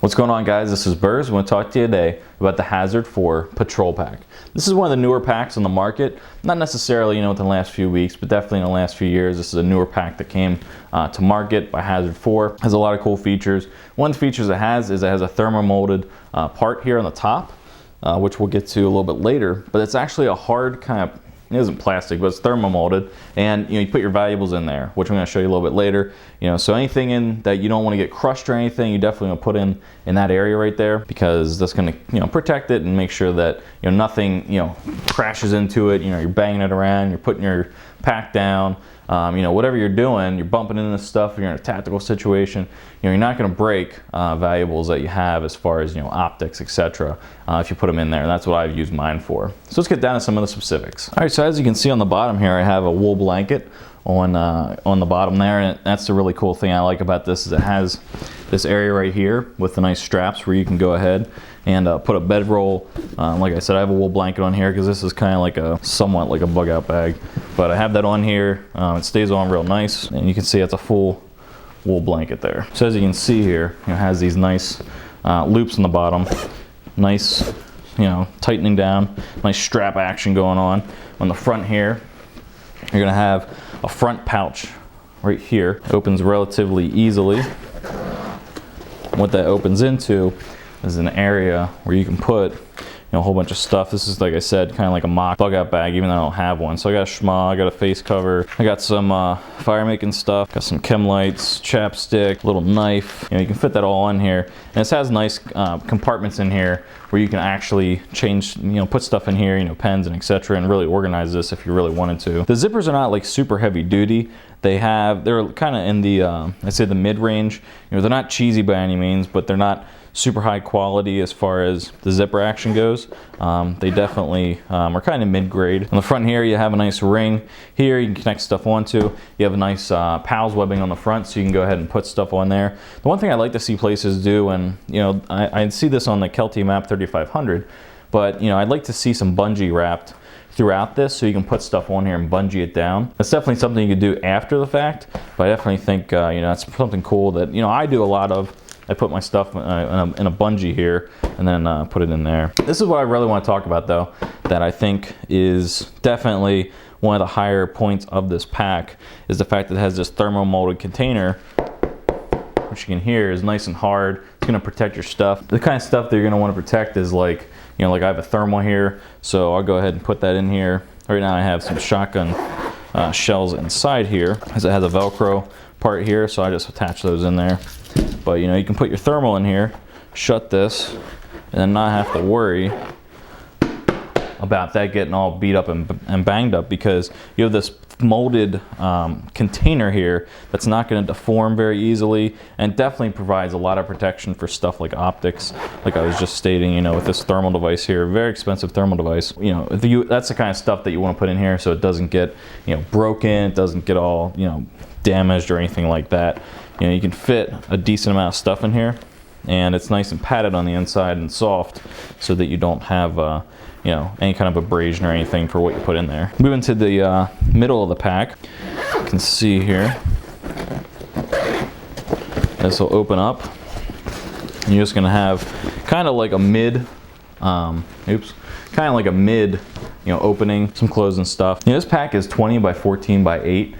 What's going on, guys? This is Berz. I want to talk to you today about the Hazard 4 Patrol Pack. This is one of the newer packs on the market. Not necessarily, within the last few weeks, but definitely in the last few years. This is a newer pack that came to market by Hazard 4. It has a lot of cool features. One of the features it has is it has a thermo molded part here on the top, which we'll get to a little bit later. But it's actually a hard kind of, it isn't plastic, but it's thermo molded, and you put your valuables in there, which I'm going to show you a little bit later. So anything in that you don't want to get crushed or anything, you definitely want to put in that area right there, because that's going to protect it and make sure that nothing crashes into it. You're banging it around, you're putting your pack down, whatever you're doing, you're bumping into stuff. If you're in a tactical situation, you're not going to break valuables that you have as far as optics, etc. If you put them in there. And that's what I've used mine for. So let's get down to some of the specifics. All right, so as you can see on the bottom here, I have a wool blanket on the bottom there, and that's the really cool thing I like about this is it has this area right here with the nice straps where you can go ahead and put a bedroll. Like I said, I have a wool blanket on here because this is kind of like somewhat like a bug out bag, but I have that on here. It stays on real nice, and you can see it's a full wool blanket there. So as you can see here, it has these nice loops on the bottom, nice tightening down, nice strap action going on. On the front here, you're gonna have a front pouch right here. It opens relatively easily. What that opens into is an area where you can put a whole bunch of stuff. This is, like I said, kind of like a mock bug out bag, even though I don't have one. So I got a schma, I got a face cover, I got some fire making stuff, got some chem lights, chapstick, little knife. You can fit that all in here. And this has nice compartments in here where you can actually change, put stuff in here, pens and etc., and really organize this if you really wanted to. The zippers are not like super heavy duty. They're kind of in the, I'd say the mid-range. They're not cheesy by any means, but they're not super high quality as far as the zipper action goes. They definitely are kind of mid-grade. On the front here, you have a nice ring here you can connect stuff onto. You have a nice PALS webbing on the front, so you can go ahead and put stuff on there. The one thing I like to see places do, and I see this on the Kelty Map 3500, but I'd like to see some bungee wrapped throughout this, so you can put stuff on here and bungee it down. That's definitely something you could do after the fact, but I definitely think that's something cool that I do a lot of. I put my stuff in a bungee here and then put it in there. This is what I really want to talk about, though, that I think is definitely one of the higher points of this pack, is the fact that it has this thermo molded container, which you can hear is nice and hard. It's going to protect your stuff. The kind of stuff that you're going to want to protect is like I have a thermal here, so I'll go ahead and put that in here. Right now I have some shotgun shells inside here, as it has a Velcro part here, so I just attach those in there. But you can put your thermal in here, shut this, and then not have to worry about that getting all beat up and banged up, because you have this molded container here that's not going to deform very easily, and definitely provides a lot of protection for stuff like optics, like I was just stating. With this thermal device here, very expensive thermal device, that's the kind of stuff that you want to put in here so it doesn't get broken, it doesn't get all damaged or anything like that. You can fit a decent amount of stuff in here, and it's nice and padded on the inside and soft, so that you don't have any kind of abrasion or anything for what you put in there. Moving to the middle of the pack, you can see here, this will open up. You're just gonna have kind of like a mid, opening, some clothes and stuff. This pack is 20 by 14 by 8.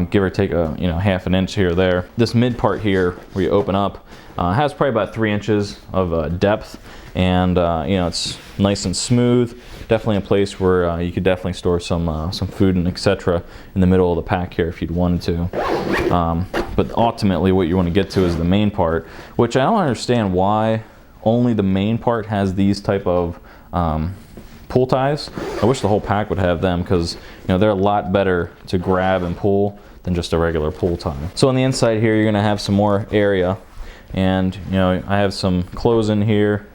Give or take a half an inch here or there. This mid part here where you open up has probably about 3 inches of depth, and it's nice and smooth. Definitely a place where you could definitely store some food and etc. in the middle of the pack here if you'd wanted to. But ultimately what you want to get to is the main part, which I don't understand why only the main part has these type of pull ties. I wish the whole pack would have them, because they're a lot better to grab and pull than just a regular pull tie. So on the inside here, you're gonna have some more area, and I have some clothes in here,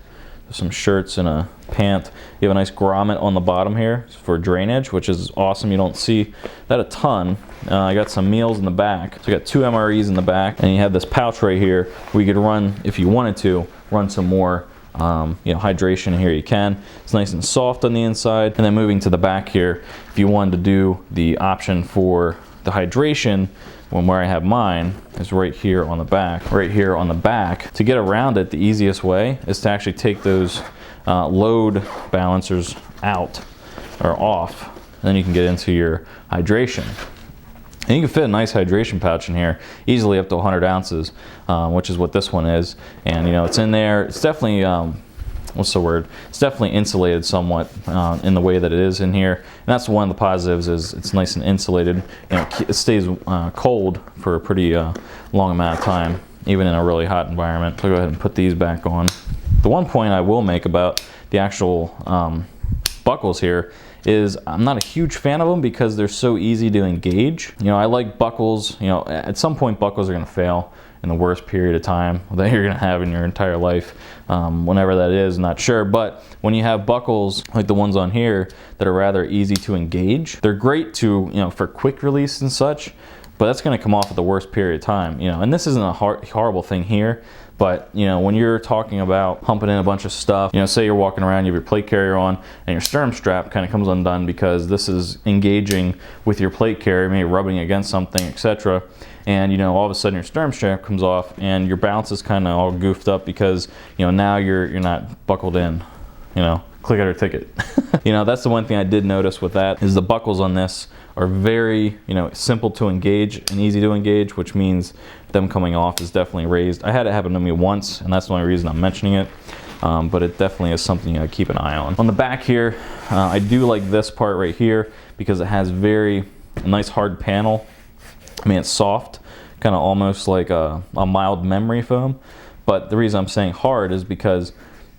some shirts and a pant. You have a nice grommet on the bottom here for drainage, which is awesome. You don't see that a ton. I got some meals in the back, so I got 2 MREs in the back, and you have this pouch right here where you could run, if you wanted to, run some more hydration here. You can. It's nice and soft on the inside. And then moving to the back here, if you wanted to do the option for the hydration, where I have mine, is right here on the back. Right here on the back. To get around it, the easiest way is to actually take those load balancers out or off, and then you can get into your hydration. And you can fit a nice hydration pouch in here, easily up to 100 ounces, which is what this one is. And you know, it's in there. It's definitely, what's the word? It's definitely insulated somewhat in the way that it is in here. And that's one of the positives, is it's nice and insulated. You know, it stays cold for a pretty long amount of time, even in a really hot environment. So go ahead and put these back on. The one point I will make about the actual buckles here is I'm not a huge fan of them because they're so easy to engage. You know, I like buckles. You know, at some point buckles are going to fail in the worst period of time that you're going to have in your entire life, whenever that is, not sure. But when you have buckles like the ones on here that are rather easy to engage, they're great to, you know, for quick release and such, but that's going to come off at the worst period of time, you know. And this isn't a horrible thing here, but you know, when you're talking about pumping in a bunch of stuff, you know, say you're walking around, you have your plate carrier on, and your sternum strap kind of comes undone because this is engaging with your plate carrier, maybe rubbing against something, etc. And you know, all of a sudden your sternum strap comes off and your balance is kind of all goofed up because, you know, now you're not buckled in, you know. Click it or ticket. You know, that's the one thing I did notice with that, is the buckles on this are very, you know, simple to engage and easy to engage, which means them coming off is definitely raised. I had it happen to me once, and that's the only reason I'm mentioning it. But it definitely is something I keep an eye on. On the back here, I do like this part right here because it has a nice hard panel. I mean, it's soft, kind of almost like a mild memory foam. But the reason I'm saying hard is because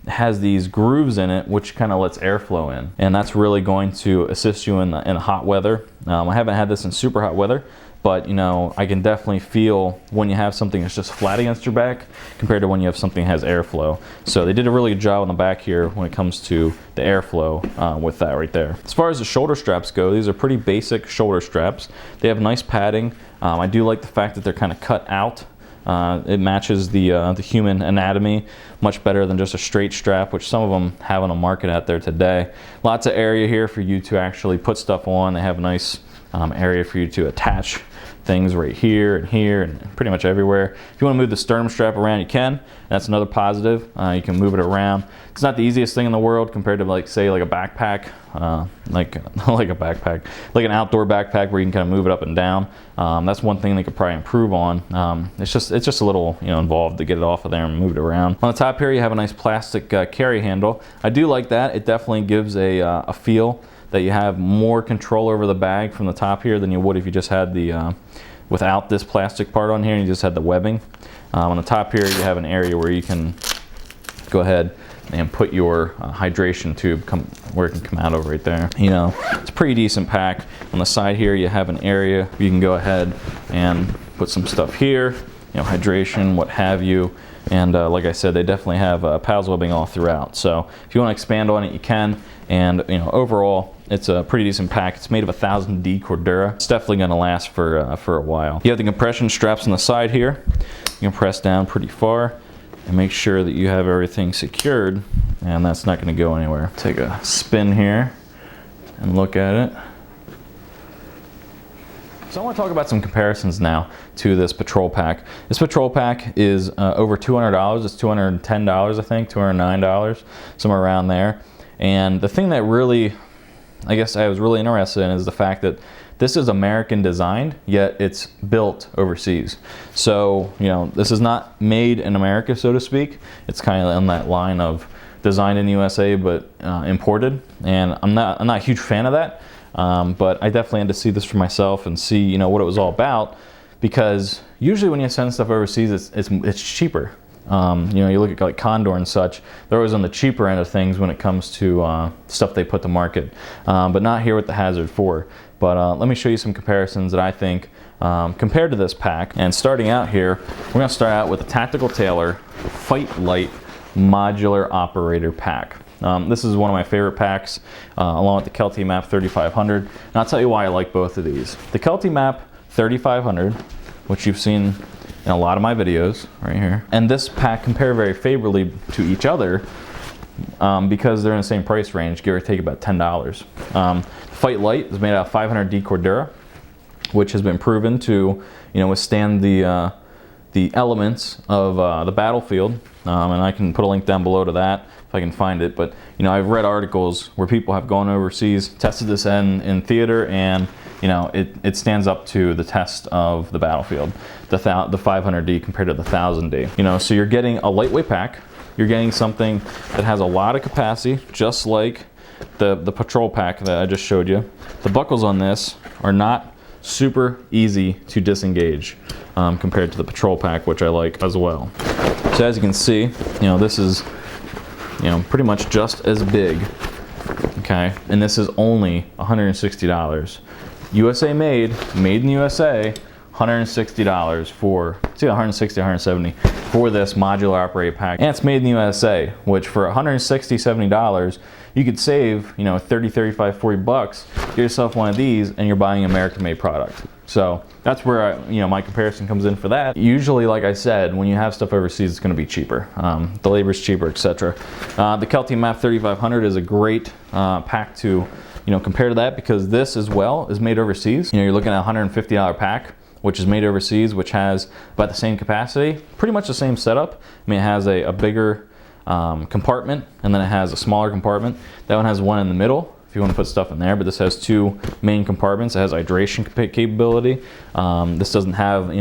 it has these grooves in it which kind of lets airflow in, and that's really going to assist you in hot weather. I haven't had this in super hot weather, but you know, I can definitely feel when you have something that's just flat against your back compared to when you have something that has airflow. So they did a really good job on the back here when it comes to the airflow with that right there. As far as the shoulder straps go, these are pretty basic shoulder straps. They have nice padding. I do like the fact that they're kind of cut out. It matches the human anatomy much better than just a straight strap, which some of them have on the market out there today. Lots of area here for you to actually put stuff on. They have a nice area for you to attach things right here and pretty much everywhere. If you want to move the sternum strap around, you can. That's another positive. You can move it around. It's not the easiest thing in the world compared to, like, say, like a backpack, like an outdoor backpack where you can kind of move it up and down. That's one thing they could probably improve on. It's just a little, you know, involved to get it off of there and move it around. On the top here, you have a nice plastic carry handle. I do like that. It definitely gives a feel that you have more control over the bag from the top here than you would if you just had the without this plastic part on here and you just had the webbing. On the top here, you have an area where you can go ahead and put your hydration tube where it can come out over right there. You know, it's a pretty decent pack. On the side here, you have an area you can go ahead and put some stuff here, you know, hydration, what have you. And like I said, they definitely have PALS webbing all throughout. So if you want to expand on it, you can. And you know, overall, it's a pretty decent pack. It's made of 1000D cordura. It's definitely going to last for a while. You have the compression straps on the side here. You can press down pretty far and make sure that you have everything secured, and that's not going to go anywhere. Take a spin here and look at it. So I want to talk about some comparisons now to this patrol pack. This patrol pack is over $200. It's $210, I think, $209, somewhere around there. And the thing that really, I guess I was really interested in is the fact that this is American designed, yet it's built overseas. So, you know, this is not made in America, so to speak. It's kind of on that line of designed in the USA, but imported. And I'm not a huge fan of that. But I definitely had to see this for myself and see, you know, what it was all about, because usually when you send stuff overseas, it's cheaper. You know, you look at like Condor and such, they're always on the cheaper end of things when it comes to stuff they put to market, but not here with the Hazard 4. But let me show you some comparisons that I think compared to this pack. And starting out here, we're going to start out with the Tactical Tailor Fight Light Modular Operator Pack. This is one of my favorite packs, along with the Kelty Map 3500. And I'll tell you why I like both of these. The Kelty Map 3500, which you've seen in a lot of my videos right here, and this pack compare very favorably to each other because they're in the same price range, give or take about $10. Fight Light is made out of 500D cordura, which has been proven to, withstand the elements of the battlefield. And I can put a link down below to that if I can find it. But I've read articles where people have gone overseas, tested this in theater, and it stands up to the test of the battlefield, the 500D compared to the 1000D. So you're getting a lightweight pack. You're getting something that has a lot of capacity, just like the patrol pack that I just showed you. The buckles on this are not super easy to disengage compared to the patrol pack, which I like as well. So as you can see, this is pretty much just as big. Okay, and this is only $160. USA made in the USA. $160 for, it's either $160 or $170 for this modular operated pack, and it's made in the USA, which for $160, $70 you could save 30, 35, 40 bucks, get yourself one of these, and you're buying an American made product. So that's where my comparison comes in for that. Usually, like I said, when you have stuff overseas, it's going to be cheaper. The labor's cheaper, etc. The Kelty MAP 3500 is a great pack to compare to that, because this as well is made overseas. You're looking at a $150 pack, which is made overseas, which has about the same capacity, pretty much the same setup. I mean, it has a bigger compartment, and then it has a smaller compartment. That one has one in the middle if you want to put stuff in there, but this has two main compartments. It has hydration capability. This doesn't have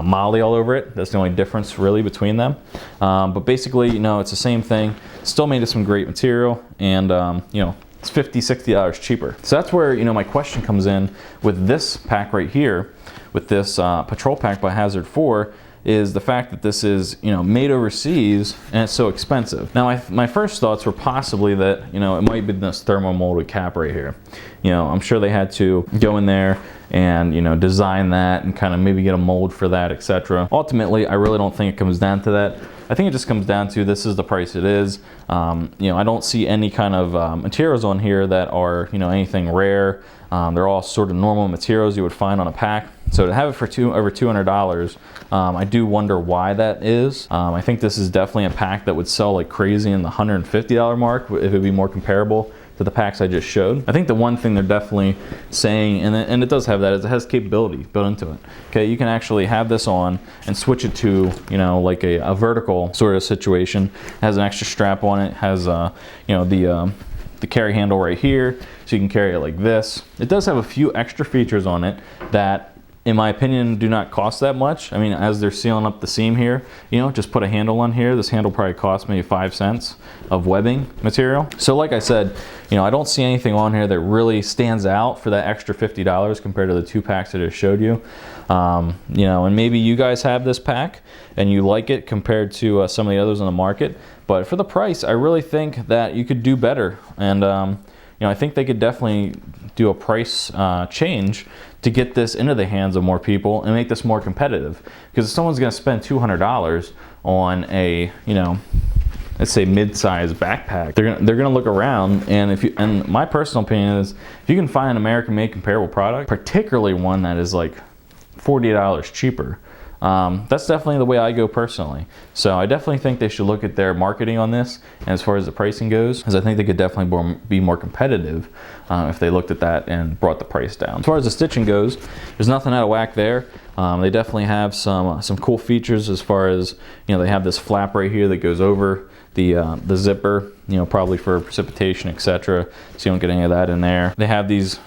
Molly all over it. That's the only difference really between them. But basically, it's the same thing. Still made of some great material, and it's $50, $60 cheaper. So that's where my question comes in with this pack right here, with this patrol pack by Hazard 4, is the fact that this is made overseas and it's so expensive. Now my first thoughts were possibly that it might be this thermo molded cap right here. I'm sure they had to go in there and design that and kind of maybe get a mold for that, etc. Ultimately, I really don't think it comes down to that. I think it just comes down to this is the price it is. I don't see any kind of materials on here that are anything rare. They're all sort of normal materials you would find on a pack. So to have it for over $200, I do wonder why that is. I think this is definitely a pack that would sell like crazy in the $150 mark if it would be more comparable to the packs I just showed. I think the one thing they're definitely saying, and it does have that, is it has capability built into it. Okay, you can actually have this on and switch it to like a vertical sort of situation. It has an extra strap on it. It has the carry handle right here, so you can carry it like this. It does have a few extra features on it that, in my opinion, do not cost that much. I mean, as they're sealing up the seam here, just put a handle on here. This handle probably costs maybe 5 cents of webbing material. So like I said, I don't see anything on here that really stands out for that extra $50 compared to the two packs that I just showed you. And maybe you guys have this pack and you like it compared to some of the others on the market. But for the price, I really think that you could do better. And I think they could definitely do a price change to get this into the hands of more people and make this more competitive. Because if someone's going to spend $200 on a, let's say mid-size backpack, they're gonna look around, and my personal opinion is, if you can find an American-made comparable product, particularly one that is like $40 cheaper, that's definitely the way I go personally. So I definitely think they should look at their marketing on this, and as far as the pricing goes, because I think they could definitely be more competitive if they looked at that and brought the price down. As far as the stitching goes, there's nothing out of whack there. They definitely have some cool features as far as, they have this flap right here that goes over the zipper, probably for precipitation, etc. So you don't get any of that in there. They have these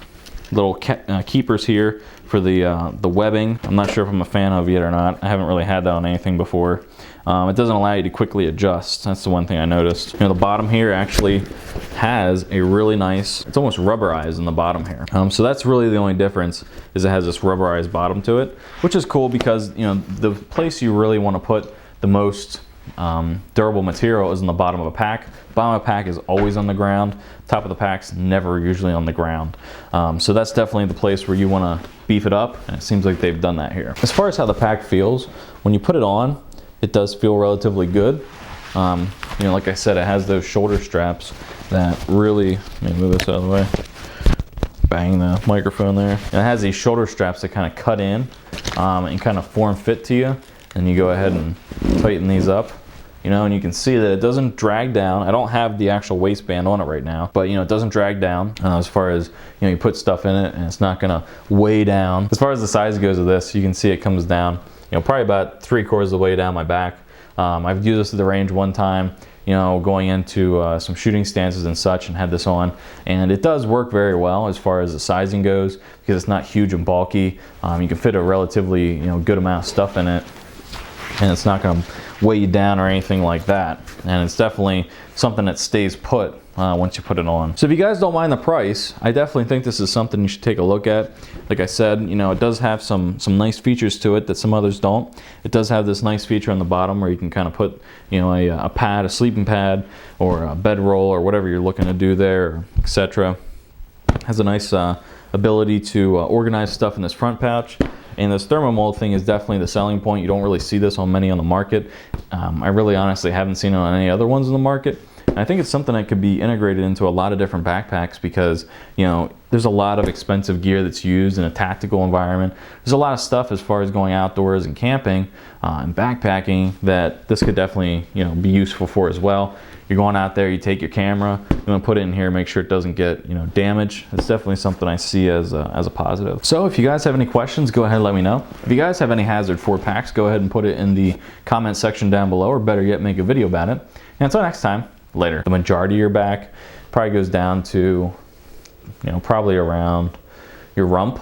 little keepers here for the webbing. I'm not sure if I'm a fan of it or not. I haven't really had that on anything before. It doesn't allow you to quickly adjust. That's the one thing I noticed. The bottom here actually has a really nice, it's almost rubberized in the bottom here. So that's really the only difference, is it has this rubberized bottom to it, which is cool because, the place you really want to put the most durable material is in the bottom of a pack. Bottom of a pack is always on the ground. Top of the pack's never usually on the ground. So that's definitely the place where you want to beef it up, and it seems like they've done that here. As far as how the pack feels, when you put it on, it does feel relatively good. Like I said, it has those shoulder straps that really, let me move this out of the way, bang the microphone there. And it has these shoulder straps that kind of cut in and kind of form fit to you, and you go ahead and tighten these up, you know, and you can see that it doesn't drag down. I don't have the actual waistband on it right now, but you know, it doesn't drag down as far as, you know, you put stuff in it and it's not gonna weigh down. As far as the size goes of this, you can see it comes down, you know, probably about 3/4 of the way down my back. I've used this at the range one time, you know, going into some shooting stances and such, and had this on, and it does work very well as far as the sizing goes, because it's not huge and bulky. You can fit a relatively, you know, good amount of stuff in it, and it's not going to weigh you down or anything like that. And it's definitely something that stays put once you put it on. So if you guys don't mind the price, I definitely think this is something you should take a look at. Like I said, you know, it does have some nice features to it that some others don't. It does have this nice feature on the bottom where you can kind of put, you know, a pad, a sleeping pad, or a bedroll, or whatever you're looking to do there, etc. Has a nice ability to organize stuff in this front pouch. And this thermo mold thing is definitely the selling point. You don't really see this on many on the market. I really honestly haven't seen it on any other ones in the market. And I think it's something that could be integrated into a lot of different backpacks, because, you know, there's a lot of expensive gear that's used in a tactical environment. There's a lot of stuff as far as going outdoors and camping and backpacking that this could definitely, you know, be useful for as well. You're going out there, you take your camera, you want to put it in here, make sure it doesn't get, you know, damaged. It's definitely something I see as a positive. So if you guys have any questions, go ahead and let me know. If you guys have any Hazard 4 packs, go ahead and put it in the comment section down below, or better yet, make a video about it. And until next time, later. The majority of your back probably goes down to, you know, probably around your rump.